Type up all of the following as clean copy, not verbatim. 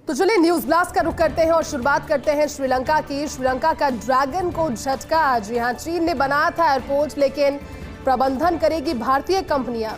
तो चलिए news blast का रुख करते हैं और शुरुआत करते हैं श्रीलंका की। श्रीलंका का ड्रैगन को झटका। जी हां, चीन ने बनाया था एयरपोर्ट, लेकिन प्रबंधन करेगी भारतीय कंपनियां।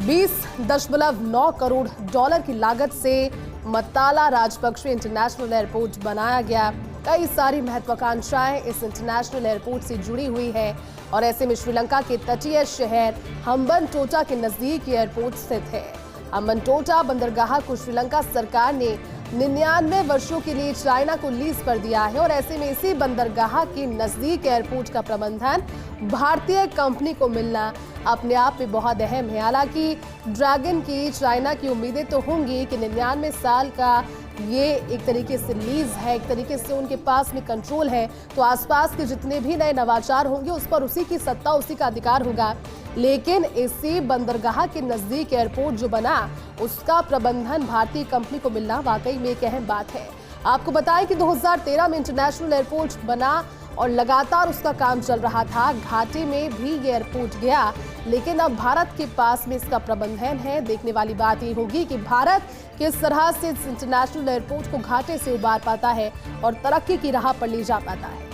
20.9 करोड़ डॉलर की लागत से मत्ताला राजपक्षे इंटरनेशनल एयरपोर्ट बनाया गया। कई सारी महत्वाकांक्षाएं इस इंटरनेशनल एयरपोर्ट से जुड़ी हुई है और ऐसे में श्रीलंका के तटीय शहर हम्बनटोटा के नजदीक एयरपोर्ट स्थित है। हम्बनटोटा बंदरगाह को श्रीलंका सरकार ने 99 वर्षों के लिए चाइना को लीज पर दिया है और ऐसे में इसी बंदरगाह के नजदीक एयरपोर्ट का प्रबंधन भारतीय कंपनी को मिलना अपने आप में बहुत अहम है। हालांकि ड्रैगन की चाइना की उम्मीदें तो होंगी कि 99 साल का ये एक तरीके से लीज है, एक तरीके से उनके पास में कंट्रोल है, तो आसपास के जितने भी नए नवाचार होंगे उस पर उसी की सत्ता, उसी का अधिकार होगा। लेकिन इसी बंदरगाह के नजदीक एयरपोर्ट जो बना उसका प्रबंधन भारतीय कंपनी को मिलना वाकई में एक अहम बात है। आपको बताएं कि 2013 में इंटरनेशनल एयरपोर्ट बना और लगातार उसका काम चल रहा था। घाटे में भी ये एयरपोर्ट गया, लेकिन अब भारत के पास में इसका प्रबंधन है। देखने वाली बात ये होगी कि भारत किस तरह से इस इंटरनेशनल एयरपोर्ट को घाटे से उबार पाता है और तरक्की की राह पर ले जा पाता है।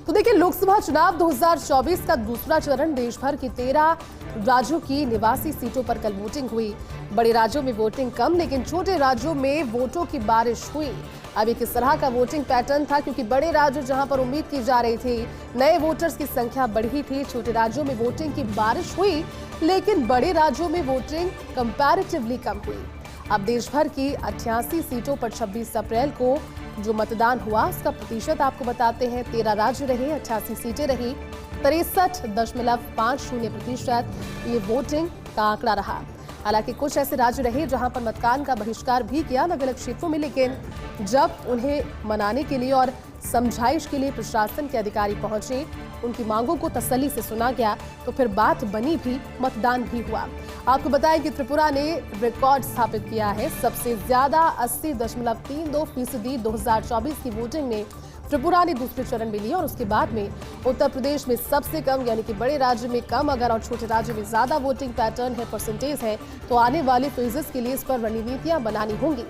तो देखिए, लोकसभा चुनाव 2024 का दूसरा चरण, देश भर की 13 राज्यों की निवासी सीटों पर कल वोटिंग हुई। बड़े राज्यों में वोटिंग कम, लेकिन छोटे राज्यों में वोटों की बारिश हुई। अब ये किस तरह का वोटिंग पैटर्न था, क्योंकि बड़े राज्य जहां पर उम्मीद की जा रही थी नए वोटर्स की संख्या बढ़ी थी, छोटे राज्यों में वोटिंग की बारिश हुई, लेकिन बड़े राज्यों में वोटिंग कंपैरेटिवली कम हुई। अब देश भर की 88 सीटों पर 26 अप्रैल को जो मतदान हुआ उसका प्रतिशत आपको बताते हैं। 13 राज्य रहे, 88 सीटें रही, 63.50% ये वोटिंग का आंकड़ा रहा। हालांकि कुछ ऐसे राज्य रहे जहां पर मतदान का बहिष्कार भी किया अलग अलग क्षेत्रों में, लेकिन जब उन्हें मनाने के लिए और समझाइश के लिए प्रशासन के अधिकारी पहुंचे, उनकी मांगों को तसल्ली से सुना गया, तो फिर बात बनी भी, मतदान भी हुआ। आपको बताएं कि त्रिपुरा ने रिकॉर्ड स्थापित किया है। सबसे ज्यादा 80.32% 2024 की वोटिंग में त्रिपुरा ने दूसरे चरण में लिया और उसके बाद में उत्तर प्रदेश में सबसे कम, यानी कि बड़े राज्य में कम अगर और छोटे राज्य में ज्यादा वोटिंग पैटर्न है, परसेंटेज है, तो आने वाले फेजेस के लिए इस पर रणनीतियां बनानी होंगी।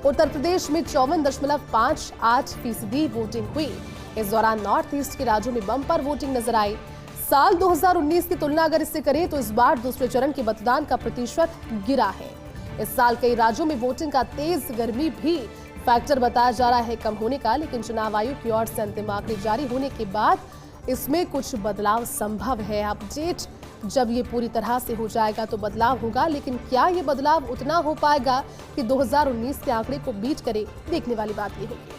उत्तर प्रदेश में 54.58% वोटिंग हुई। इस दौरान नॉर्थ ईस्ट के राज्यों में बम्पर वोटिंग नजर आई। साल 2019 की तुलना अगर इससे करें तो इस बार दूसरे चरण के मतदान का प्रतिशत गिरा है। इस साल कई राज्यों में वोटिंग का तेज गर्मी भी फैक्टर बताया जा रहा है कम होने का, लेकिन चुनाव आयोग की ओर से अंतिम आंकड़े जारी होने के बाद इसमें कुछ बदलाव संभव है। अपडेट जब ये पूरी तरह से हो जाएगा तो बदलाव होगा, लेकिन क्या ये बदलाव उतना हो पाएगा कि 2019 के आंकड़े को बीट करे, देखने वाली बात ये होगी।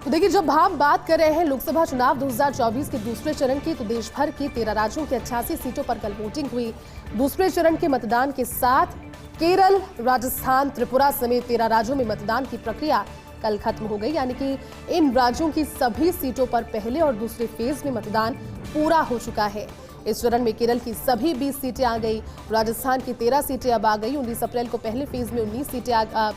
तो देखिए, जब हम बात कर रहे हैं लोकसभा चुनाव 2024 के दूसरे चरण की, तो देश भर की 13 राज्यों की 88 सीटों पर कल वोटिंग हुई। दूसरे चरण के मतदान के साथ केरल, राजस्थान, त्रिपुरा समेत 13 राज्यों में मतदान की प्रक्रिया कल खत्म हो गई, यानी कि इन राज्यों की सभी सीटों पर पहले और दूसरे फेज में मतदान पूरा हो चुका है। इस चरण में केरल की सभी 20 सीटें आ गई, राजस्थान की 13 सीटें अब आ गई। 19 अप्रैल को पहले फेज में 19 सीटें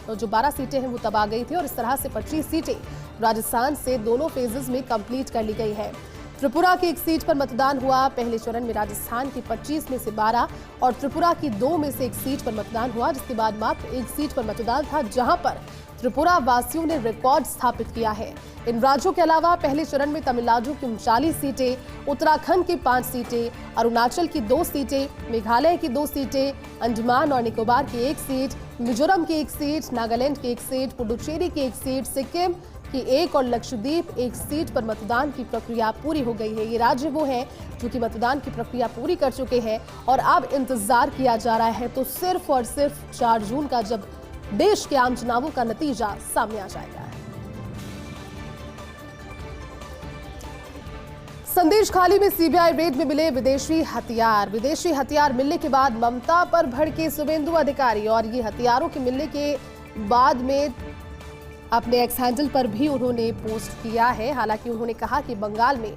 जो 12 सीटें हैं वो तब आ गई थी और इस तरह से 25 सीटें राजस्थान से दोनों फेजेस में कंप्लीट कर ली गई है। त्रिपुरा की एक सीट पर मतदान हुआ। पहले चरण में राजस्थान की 25 में से 12 और त्रिपुरा की 2 में से एक सीट पर मतदान हुआ, जिसके बाद मात्र एक सीट पर मतदान था, जहां पर त्रिपुरा वासियों ने रिकॉर्ड स्थापित किया है। इन राज्यों के अलावा पहले चरण में तमिलनाडु की 39 सीटें, उत्तराखंड की 5 सीटें, अरुणाचल की 2 सीटें, मेघालय की 2 सीटें, अंडमान और निकोबार की 1 सीट, मिजोरम की 1 सीट, नागालैंड की 1 सीट, पुडुचेरी की 1 सीट, सिक्किम की 1 और लक्षद्वीप 1 सीट पर मतदान की प्रक्रिया पूरी हो गई है। ये राज्य वो हैं जो कि मतदान की प्रक्रिया पूरी कर चुके हैं और अब इंतजार किया जा रहा है तो सिर्फ और सिर्फ 4 जून का, जब देश के आम चुनावों का नतीजा सामने आ जाएगा। संदेश खाली में सीबीआई रेड में मिले विदेशी हथियार। विदेशी हथियार मिलने के बाद ममता पर भड़के शुभेंदु अधिकारी और ये हथियारों के मिलने के बाद में अपने एक्स हैंडल पर भी उन्होंने पोस्ट किया है। हालांकि उन्होंने कहा कि बंगाल में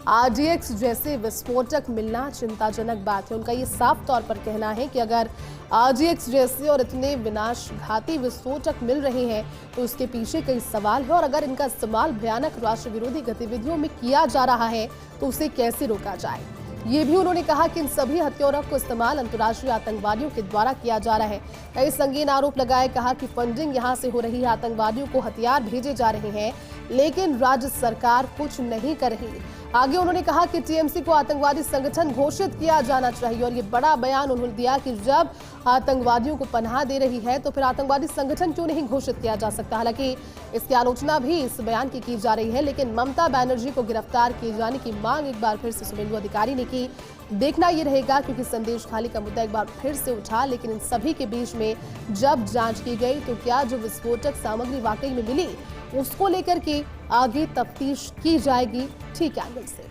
आरडीएक्स जैसे विस्फोटक मिलना चिंताजनक बात है। उनका ये साफ तौर पर कहना है कि अगर आरडीएक्स जैसे और इतने विनाशघाती विस्फोटक मिल रहे हैं तो उसके पीछे कई सवाल है और अगर इनका इस्तेमाल भयानक राष्ट्र विरोधी गतिविधियों में किया जा रहा है तो उसे कैसे रोका जाए। ये भी उन्होंने कहा कि इन सभी हथियारों को इस्तेमाल अंतर्राष्ट्रीय आतंकवादियों के द्वारा किया जा रहा है। कई संगीन आरोप लगाए, कहा कि फंडिंग यहां से हो रही है, आतंकवादियों को हथियार भेजे जा रहे हैं, लेकिन राज्य सरकार कुछ नहीं कर रही। आगे उन्होंने कहा कि टीएमसी को आतंकवादी संगठन घोषित किया जाना चाहिए और ये बड़ा बयान उन्होंने दिया कि जब आतंकवादियों को पनाह दे रही है तो फिर आतंकवादी संगठन क्यों नहीं घोषित किया जा सकता। हालांकि इसकी आलोचना भी इस बयान की जा रही है, लेकिन ममता बनर्जी को गिरफ्तार किए जाने की मांग एक बार फिर से शुभेंदु अधिकारी ने की। देखना ये रहेगा, क्योंकि संदेश खाली का मुद्दा एक बार फिर से उठा, लेकिन इन सभी के बीच में जब जांच की गई तो क्या जो विस्फोटक सामग्री वाकई में मिली उसको लेकर के आगे तफ्तीश की जाएगी ठीक एंगल से।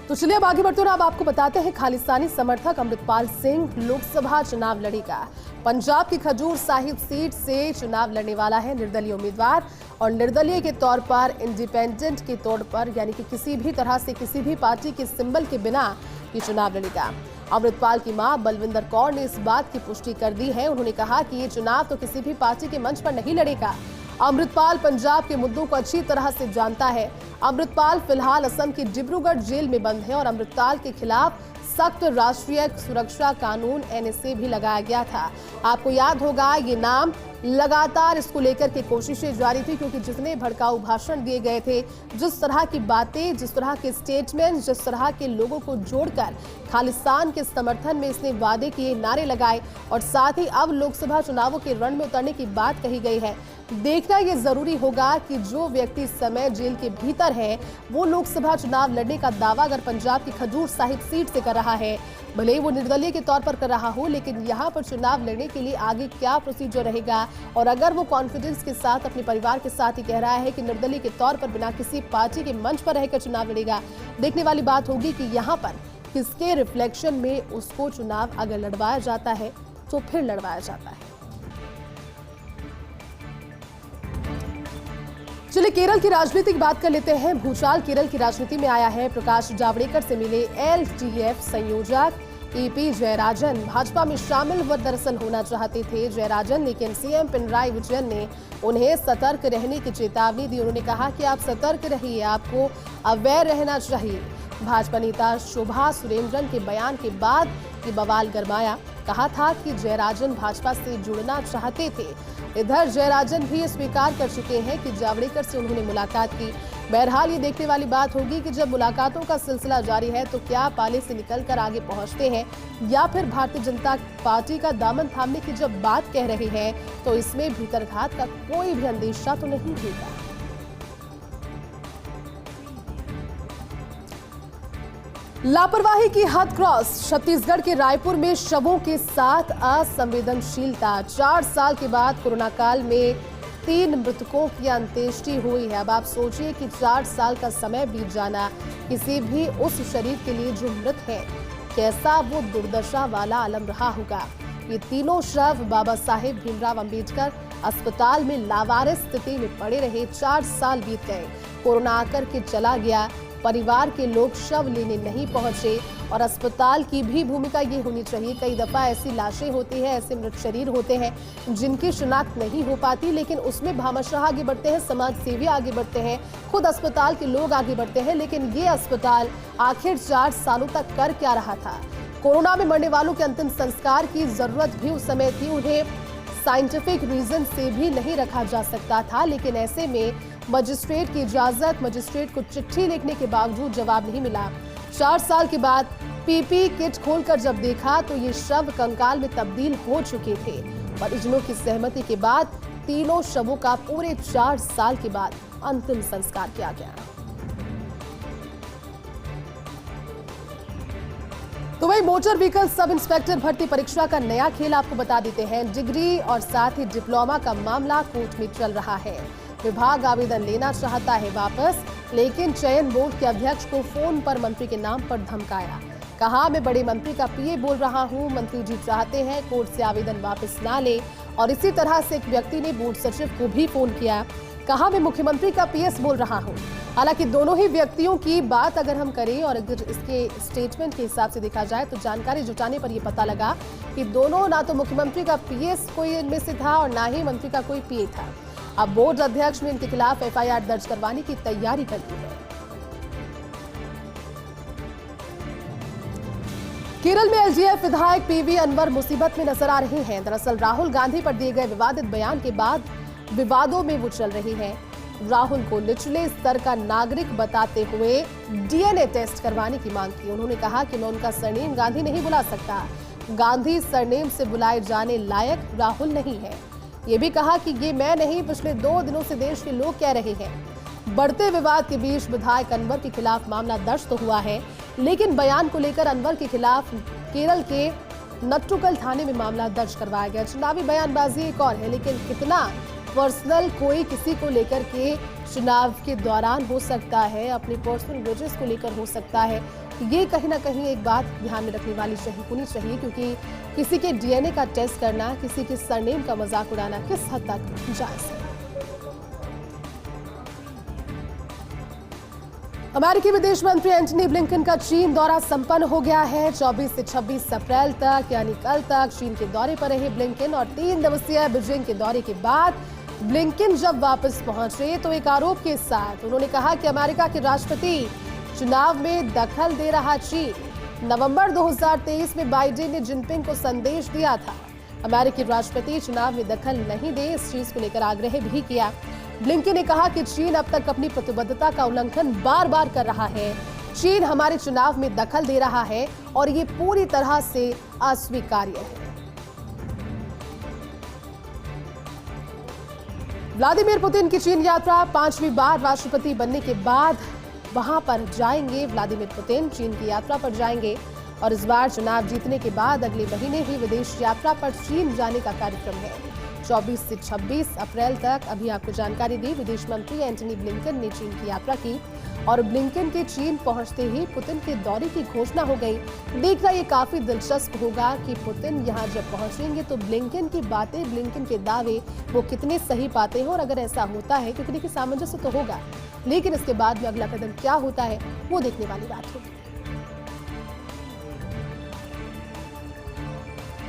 तो चलिए अब आगे बढ़ते हैं और अब आपको बताते हैं खालिस्तानी समर्थक अमृतपाल सिंह लोकसभा चुनाव लड़ेगा। पंजाब की खजूर साहिब सीट से चुनाव लड़ने वाला है निर्दलीय उम्मीदवार और निर्दलीय के तौर पर, इंडिपेंडेंट के तौर पर, यानी कि किसी भी तरह से किसी भी पार्टी के सिंबल के बिना ये चुनाव लड़ेगा। अमृतपाल की मां बलविंदर कौर ने इस बात की पुष्टि कर दी है। उन्होंने कहा कि ये चुनाव तो किसी भी पार्टी के मंच पर नहीं लड़ेगा। अमृतपाल पंजाब के मुद्दों को अच्छी तरह से जानता है। अमृतपाल फिलहाल असम की डिब्रूगढ़ जेल में बंद है और अमृतपाल के खिलाफ सख्त राष्ट्रीय सुरक्षा कानून एनएसए भी लगाया गया था। आपको याद होगा, ये नाम लगातार इसको लेकर के कोशिशें जारी थी, क्योंकि जितने भड़काऊ भाषण दिए गए थे, जिस तरह की बातें, जिस तरह के स्टेटमेंट, जिस तरह के लोगों को जोड़कर खालिस्तान के समर्थन में इसने वादे किए, नारे लगाए और साथ ही अब लोकसभा चुनावों के रण में उतरने की बात कही गई है। देखना यह जरूरी होगा कि जो व्यक्ति इस समय जेल के भीतर है वो लोकसभा चुनाव लड़ने का दावा अगर पंजाब की खजूर साहिब सीट से कर रहा है, भले ही वो निर्दलीय के तौर पर कर रहा हो, लेकिन यहाँ पर चुनाव लड़ने के लिए आगे क्या प्रोसीजर रहेगा, और अगर वो कॉन्फिडेंस के साथ अपने परिवार के साथ ही कह रहा है कि निर्दलीय के तौर पर बिना किसी पार्टी के मंच पर रहकर चुनाव लड़ेगा, देखने वाली बात होगी कि यहाँ पर किसके रिफ्लेक्शन में उसको चुनाव अगर लड़वाया जाता है तो फिर लड़वाया जाता है। चलिए केरल की राजनीति की बात कर लेते हैं। भूचाल केरल की राजनीति में आया है। प्रकाश जावड़ेकर से मिले एलडीएफ संयोजक ईपी जयराजन भाजपा में शामिल व दरअसल होना चाहते थे जयराजन, लेकिन सीएम पिनराई विजयन ने उन्हें सतर्क रहने की चेतावनी दी। उन्होंने कहा कि आप सतर्क रहिए, आपको अवेयर रहना चाहिए। भाजपा नेता शोभा सुरेंद्रन के बयान के बाद ये बवाल गरमाया। कहा था कि जयराजन भाजपा से जुड़ना चाहते थे। इधर जयराजन भी स्वीकार कर चुके हैं कि जावड़ेकर से उन्होंने मुलाकात की। बहरहाल ये देखने वाली बात होगी कि जब मुलाकातों का सिलसिला जारी है तो क्या पाले से निकलकर आगे पहुंचते हैं, या फिर भारतीय जनता पार्टी का दामन थामने की जब बात कह रहे हैं तो इसमें भीतरघात का कोई भी अंदेशा तो नहीं होगा। लापरवाही की हद क्रॉस। छत्तीसगढ़ के रायपुर में शवों के साथ असंवेदनशीलता। 4 साल के बाद कोरोना काल में 3 मृतकों की अंत्येष्टि हुई है। अब आप सोचिए कि 4 साल का समय बीत जाना किसी भी उस शरीर के लिए जो मृत है, कैसा वो दुर्दशा वाला आलम रहा होगा। ये तीनों शव बाबा साहेब भीमराव अंबेडकर अस्पताल में लावारिस स्थिति में पड़े रहे। 4 साल बीत गए, कोरोना आकर के चला गया, परिवार के लोग शव लेने नहीं पहुंचे और अस्पताल की भी भूमिका ये होनी चाहिए। कई दफा ऐसी लाशें होती हैं, ऐसे मृत शरीर होते हैं जिनकी शिनाख्त नहीं हो पाती, लेकिन उसमें भामाशाह आगे बढ़ते हैं, समाज सेवी आगे बढ़ते हैं, खुद अस्पताल के लोग आगे बढ़ते हैं। लेकिन ये अस्पताल आखिर 4 सालों तक कर क्या रहा था? कोरोना में मरने वालों के अंतिम संस्कार की जरूरत भी उस समय थी। उन्हें साइंटिफिक रीजन से भी नहीं रखा जा सकता था, लेकिन ऐसे में मजिस्ट्रेट की इजाजत, मजिस्ट्रेट को चिट्ठी लिखने के बावजूद जवाब नहीं मिला। 4 साल के बाद पीपी किट खोलकर जब देखा तो ये शव कंकाल में तब्दील हो चुके थे। परिजनों की सहमति के बाद तीनों शवों का पूरे 4 साल के बाद अंतिम संस्कार किया गया। तो वही मोटर व्हीकल सब इंस्पेक्टर भर्ती परीक्षा का नया खेल आपको बता देते हैं। डिग्री और साथ ही डिप्लोमा का मामला कोर्ट में चल रहा है। विभाग आवेदन लेना चाहता है वापस, लेकिन चयन बोर्ड के अध्यक्ष को फोन पर मंत्री के नाम पर धमकाया। कहा, मैं बड़े मंत्री का पीए बोल रहा हूं, मंत्री जी चाहते हैं कोर्ट से आवेदन वापस ना ले। और इसी तरह से एक व्यक्ति ने बोर्ड सचिव को भी फोन किया। कहा, मैं मुख्यमंत्री का पीएस बोल रहा हूं। हालांकि दोनों ही व्यक्तियों की बात अगर हम करें और अगर इसके स्टेटमेंट के हिसाब से देखा जाए तो जानकारी जुटाने पर यह पता लगा कि दोनों ना तो मुख्यमंत्री का पीएस कोई इनमें से था और ना ही मंत्री का कोई पीए था। अब बोर्ड अध्यक्ष ने इनके खिलाफ एफआईआर दर्ज करवाने की तैयारी कर ली है। केरल में एलजेएफ विधायक पीवी अनवर मुसीबत में नजर आ रहे हैं। दरअसल राहुल गांधी पर दिए गए विवादित बयान के बाद विवादों में वो चल रही हैं। राहुल को निचले स्तर का नागरिक बताते हुए डीएनए टेस्ट करवाने की मांग की। उन्होंने कहा कि मैं उनका सरनेम गांधी नहीं बुला सकता। गांधी सरनेम से बुलाए जाने लायक राहुल नहीं है। ये भी कहा कि ये मैं नहीं, पिछले 2 दिनों से देश के लोग कह रहे हैं। बढ़ते विवाद के बीच विधायक अनवर के खिलाफ मामला दर्ज तो हुआ है, लेकिन बयान को लेकर अनवर के खिलाफ केरल के नट्टुकल थाने में मामला दर्ज करवाया गया। चुनावी बयानबाजी एक और है, लेकिन कितना पर्सनल कोई किसी को लेकर के चुनाव के दौरान हो सकता है, अपनी पर्सनल ग्रजेस को लेकर हो सकता है, ये कहीं ना कहीं एक बात ध्यान में रखने वाली होनी चाहिए, क्योंकि किसी के डीएनए का टेस्ट करना, किसी के सरनेम का मजाक उड़ाना किस हद तक जायज है। अमेरिकी विदेश मंत्री एंटनी ब्लिंकन का चीन दौरा संपन्न हो गया है। 24 से 26 अप्रैल तक यानी कल तक चीन के दौरे पर रहे ब्लिंकन और 3 दिवसीय बीजिंग के दौरे के बाद ब्लिंकन जब वापस पहुंचे तो एक आरोप के साथ उन्होंने कहा कि अमेरिका के राष्ट्रपति चुनाव में दखल दे रहा चीन। नवंबर 2023 में बाइडेन ने जिनपिंग को संदेश दिया था, अमेरिकी राष्ट्रपति चुनाव में दखल नहीं दे, इस चीज को लेकर आग्रह भी किया। ब्लिंकन ने कहा कि चीन अब तक अपनी प्रतिबद्धता का उल्लंघन बार बार कर रहा है। चीन हमारे चुनाव में दखल दे रहा है और ये पूरी तरह से अस्वीकार्य है। व्लादिमीर पुतिन की चीन यात्रा 5वीं बार राष्ट्रपति बनने के बाद वहां पर जाएंगे। व्लादिमीर पुतिन चीन की यात्रा पर जाएंगे और इस बार चुनाव जीतने के बाद अगले महीने ही विदेश यात्रा पर चीन जाने का कार्यक्रम है। 24 से 26 अप्रैल तक अभी आपको जानकारी दी, विदेश मंत्री एंटनी ब्लिंकन ने चीन की यात्रा की और ब्लिंकन के चीन पहुंचते ही पुतिन के दौरे की घोषणा हो गई। देखना ये काफी दिलचस्प होगा कि पुतिन यहां जब पहुंचेंगे तो ब्लिंकन की बातें, ब्लिंकन के दावे वो कितने सही पाते हैं, और अगर ऐसा होता है, क्योंकि देखिए सामंजस्य तो होगा, लेकिन इसके बाद में अगला कदम क्या होता है वो देखने वाली बात होगी।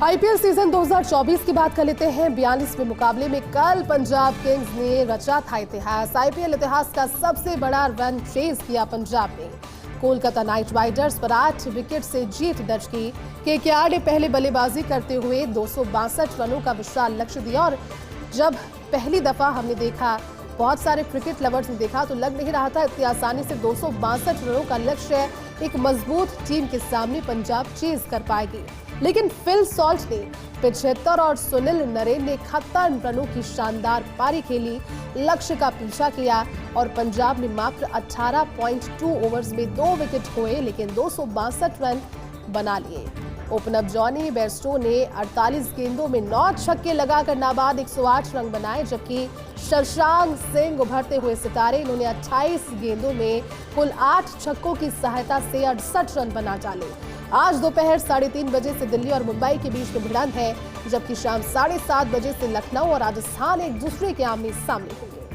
आईपीएल सीजन 2024 की बात कर लेते हैं। 42वें मुकाबले में कल पंजाब किंग्स ने रचा था इतिहास। आईपीएल इतिहास का सबसे बड़ा रन चेज किया पंजाब ने। कोलकाता नाइट राइडर्स पर 8 विकेट से जीत दर्ज की। केकेआर ने पहले बल्लेबाजी करते हुए 262 रनों का विशाल लक्ष्य दिया और जब पहली दफा हमने देखा, बहुत सारे क्रिकेट लवर्स ने देखा, तो लग नहीं रहा था इतनी आसानी से 262 रनों का लक्ष्य एक मजबूत टीम के सामने पंजाब चेज कर पाएगी। लेकिन फिल सॉल्ट ने 75 और सुनील नरेन ने 71 रनों की शानदार पारी खेली, लक्ष्य का पीछा किया और पंजाब ने मात्र 18.2 ओवर्स में 2 विकेट खोए, लेकिन 262 रन बना लिए। ओपनर जॉनी बेयरस्टो ने 48 गेंदों में 9 छक्के लगाकर नाबाद 108 रन बनाए, जबकि शशांक सिंह उभरते हुए सितारे, इन्होंने 28 गेंदों में कुल 8 छक्कों की सहायता से 68 रन बना डाले। आज दोपहर 3:30 बजे से दिल्ली और मुंबई के बीच में भिड़ंत है, जबकि शाम 7:30 बजे से लखनऊ और राजस्थान एक दूसरे के आमने सामने होंगे।